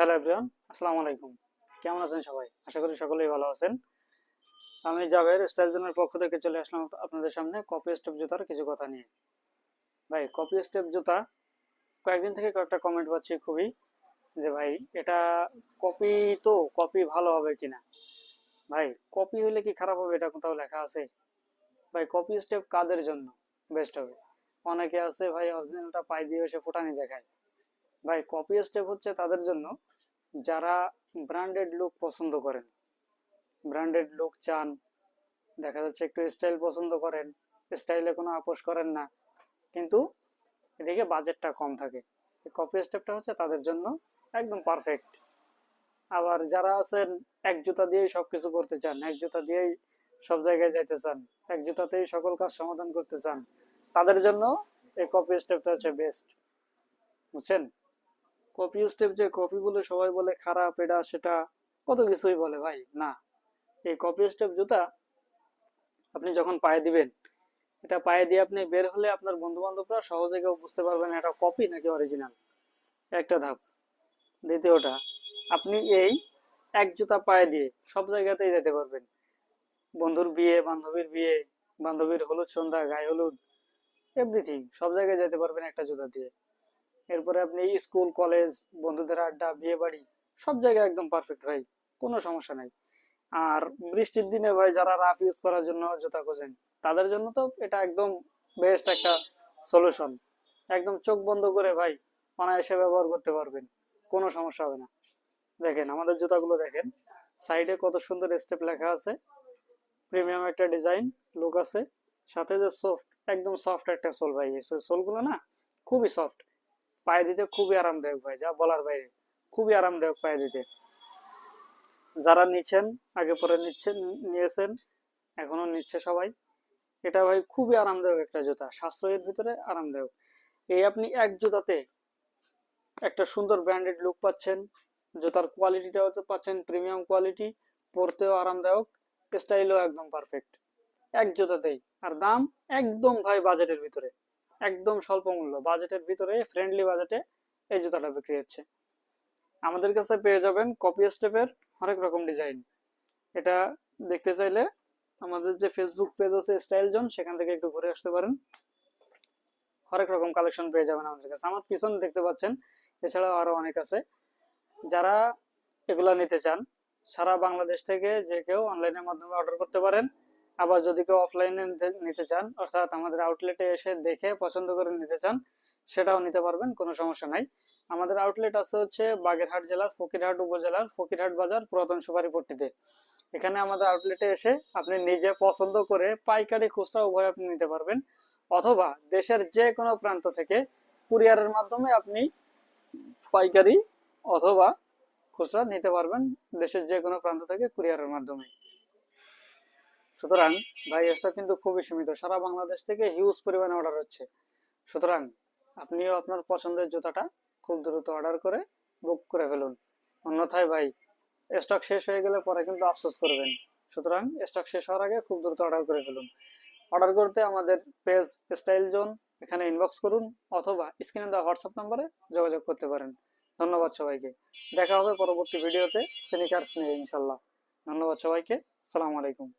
Hello everyone, আসসালামু আলাইকুম। কেমন আছেন সবাই? আশা করি সকলেই ভালো আছেন। আমি জাভের স্টাইল জোনের পক্ষ থেকে চলে আসলাম আপনাদের সামনে কপি স্টেপ জুতার কিছু কথা নিয়ে। ভাই, কপি স্টেপ জুতা কয়েকদিন থেকে কয়েকটা কমেন্ট পাচ্ছি খুবই, যে ভাই এটা কপি, তো কপি ভালো হবে কিনা। ভাই, কপি হলে কি খারাপ হবে এটা কোথাও লেখা আছে? ভাই, কপি স্টেপ কাদের জন্য বেস্ট হবে? অনেকে আছে ভাই অরিজিনালটা পাই দিয়ে এসে ফুটানি দেখায়। ভাই, কপি স্টেপ হচ্ছে তাদের জন্য যারা ব্র্যান্ডেড লুক পছন্দ করেন, ব্র্যান্ডেড লুক চান, দেখা যাচ্ছে একটু স্টাইল পছন্দ করেন, স্টাইলে কোনো আপোষ করেন না, কিন্তু এদিকে বাজেটটা কম থাকে। কপি স্টেপটা হচ্ছে তাদের জন্য একদম পারফেক্ট। আবার যারা আছেন এক জুতা দিয়েই সবকিছু করতে চান, এক জুতা দিয়েই সব জায়গায় যাইতে চান, এক জুতাতেই সকল কাজ সমাধান করতে চান, তাদের জন্য এই কপি স্টেপটা হচ্ছে বেস্ট। বুঝছেন? কপি স্টেপ যে কপি বলে সবাই বলে খারাপ, এটা সেটা কত কিছুই বলে, ভাই না। এই কপি স্টেপ জুতা আপনি যখন পায়ে দিবেন, এটা পায়ে দিয়ে আপনি বের হলে আপনার বন্ধু বান্ধবরা সহজে কেউ বুঝতে পারবে না এটা কপি নাকি অরিজিনাল। একটা ধাপ। দ্বিতীয়টা, আপনি এই এক জুতা পায়ে দিয়ে সব জায়গাতেই যেতে পারবেন। বন্ধুর বিয়ে, বান্ধবীর বিয়ে, বান্ধবীর হলুদ সন্ধ্যা, গায়ে হলুদ, এভরিথিং সব জায়গায় যেতে পারবেন একটা জুতা দিয়ে। এরপরে আপনি স্কুল, কলেজ, বন্ধুদের আড্ডা, বিয়ে বাড়ি, সব জায়গায় একদম পারফেক্ট ভাই, কোনো সমস্যা নাই। আর বৃষ্টির দিনে ভাই যারা রাফ ইউজ করার জন্য জুতা খোঁজেন, তাদের জন্য তো এটা একদম বেস্ট একটা সলিউশন। একদম চোখ বন্ধ করে ভাই অনায়াসে ব্যবহার করতে পারবেন, কোনো সমস্যা হবে না। দেখেন আমাদের জুতাগুলো দেখেন, সাইডে কত সুন্দর স্টেপ লেখা আছে, প্রিমিয়াম একটা ডিজাইন, লুক আছে, সাথে যে সফট, একদম সফট একটা সোল ভাই। এই সোলগুলো না খুবই সফট, পায়ে দিতে খুবই আরামদায়ক ভাই, যা বলার বাইরে, খুবই আরামদায়ক পায়ে দিতে। যারা নিচ্ছেন, আগে পরে নিচ্ছেন, নিয়েছেন, এখনো নিচ্ছে সবাই, এটা ভাই খুবই আরামদায়ক একটা জুতা, সাশ্রয়ের ভিতরে আরামদায়ক। এই আপনি এক জুতাতে একটা সুন্দর ব্র্যান্ডেড লুক পাচ্ছেন, জুতার কোয়ালিটিটাও তো পাচ্ছেন প্রিমিয়াম কোয়ালিটি, পরতেও আরামদায়ক, স্টাইলও একদম পারফেক্ট, এক জুতাতেই। আর দাম একদম ভাই বাজেটের ভিতরে, একদম স্বল্প মূল্য, বাজেটের ভিতরে, ফ্রেন্ডলি বাজেটে এই জুতাটা বিক্রি হচ্ছে। আমাদের কাছে পেয়ে যাবেন কপি স্টেপের হরেক রকম ডিজাইন। এটা দেখতে চাইলে আমাদের যে ফেসবুক পেজ আছে স্টাইল জোন, সেখান থেকে একটু ঘুরে আসতে পারেন। হরেক রকম কালেকশন পেয়ে যাবেন আমাদের কাছে। আমার পিছনে দেখতে পাচ্ছেন, এছাড়াও আরো অনেক আছে। যারা এগুলা নিতে চান, সারা বাংলাদেশ থেকে যে কেউ অনলাইনের মাধ্যমে অর্ডার করতে পারেন। আবার যদি কেউ অফলাইনে নিতে চান, অর্থাৎ আমাদের আউটলেটে এসে দেখে পছন্দ করে নিতে চান, সেটাও নিতে পারবেন, কোনো সমস্যা নাই। আমাদের আউটলেট আছে হচ্ছে বাগেরহাট জেলার ফকিরহাট উপজেলার ফকিরহাট বাজার, পুরাতন সুপারিপট্টিতে। এখানে আমাদের আউটলেটে এসে আপনি নিজে পছন্দ করে পাইকারি, খুচরা উভয় আপনি নিতে পারবেন, অথবা দেশের যে কোনো প্রান্ত থেকে কুরিয়ারের মাধ্যমে আপনি পাইকারি অথবা খুচরা নিতে পারবেন, দেশের যে কোনো প্রান্ত থেকে কুরিয়ারের মাধ্যমে। সুতরাং ভাই, স্টক কিন্তু খুবই সীমিত, সারা বাংলাদেশ থেকে হিউজ পরিমাণে অর্ডার হচ্ছে। সুতরাং আপনিও আপনার পছন্দের জুতাটা খুব দ্রুত অর্ডার করে বুক করে ফেলুন, অন্যথায় ভাই স্টক শেষ হয়ে গেলে পরে কিন্তু আফসোস করবেন। সুতরাং স্টক শেষ হওয়ার আগে খুব দ্রুত অর্ডার করে ফেলুন। অর্ডার করতে আমাদের পেজ স্টাইল জোন এখানে ইনবক্স করুন, অথবা স্ক্রিনে দেওয়া হোয়াটসঅ্যাপ নাম্বারে যোগাযোগ করতে পারেন। ধন্যবাদ সবাইকে। দেখা হবে পরবর্তী ভিডিওতে স্নিকার্স নিয়ে ইনশাল্লাহ। ধন্যবাদ সবাইকে। আসসালামু আলাইকুম।